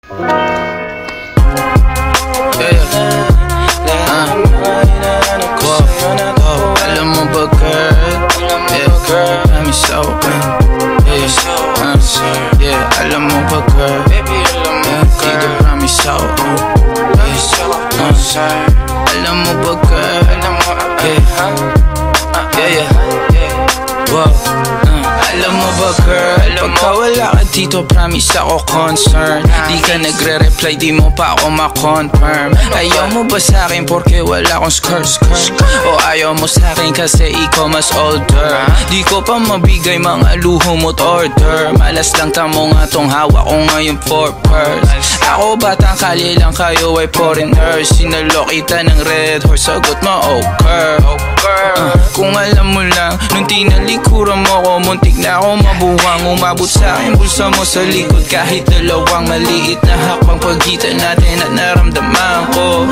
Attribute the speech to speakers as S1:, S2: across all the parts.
S1: Alam mo ba girl, promise ako, alam mo ba girl, dito promise ako, alam mo ba girl, alam mo ba girl, pagka wala ka dito promise ako concern. Di ka nagre-reply, di mo pa ako ma-confirm. Ayaw mo ba sa'kin porque wala akong skirt? O ayaw mo sa'kin kasi ikaw mas older? Di ko pa mabigay mga luho mo't order. Malas lang tamo nga tong hawak ko ngayon for purse. Ako batang kali lang, kayo ay foreigners. Sinalo kita ng red horse, sagot mo okay. Kung alam mo lang, nung tinalikuran mo ko, muntik na ako mabuwang. Umabot sa'kin bulsa mo sa likod, kahit dalawang maliit na hakbang pagitan natin at naramdaman ko.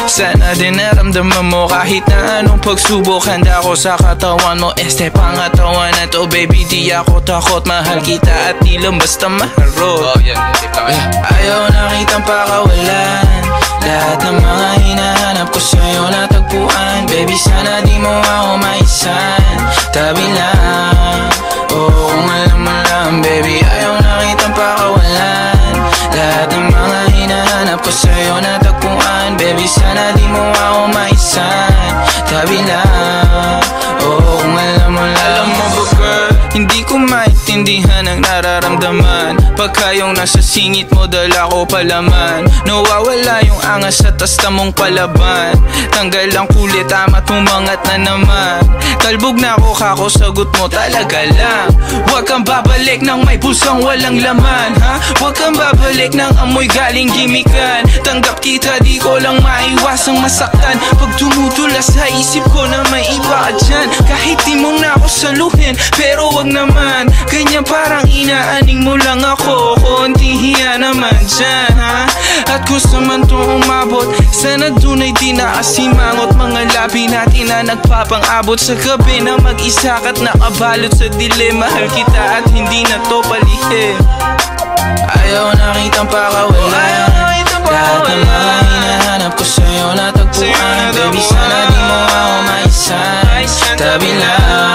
S1: Sana din naramdaman mo kahit na anong pagsubok. Handa ko sa katawan mo, este pangatawan na to baby. Di ako takot, mahal kita at di lang basta maharot. Ayaw na kitang pakawalan, lahat ng mga hinahanap ko sa'yo natagpuan. Baby sana di mo ako maisan, tabi lang. Oh kung alam mo lang baby, ayaw na kitang pakawalan, lahat ng mga hinahanap ko sa'yo natagpuan. Baby sana di mo ako maisan, tabi lang. Oh kung alam mo lang. Alam mo ba girl, hindi ko maintindihan ang nararamdaman pagka yung nasa singit mo dala ko palaman. Nawawala yung angas sa tasta mong palaban. Tanggal ang kulit, tama't umangat na naman. Talbog na ako kako, sagot mo talaga lang. Huwag kang babalik ng may pusang walang laman, ha? Huwag kang babalik ng amoy galing gimikan. Tanggap kita, di ko lang maiwasang masaktan. Pag tumutula sa isip ko na may iba ka dyan, kahit di mong na ako saluhin, pero wag naman ganyan, parang inaaning mo lang ako. Konting hiya naman dyan, ha? At gusto man to umabot, sana dun ay di nakasimangot. Mga labi natin na nagpapang-abot sa gabi na mag-isa ka't nakabalot sa dilim. Mahal kita at hindi na to palihim. Ayaw na kitang pakawalan, lahat ng mga hinahanap ko sa'yo natagpuan. Baby sana di mo ako maisan, tabi lang.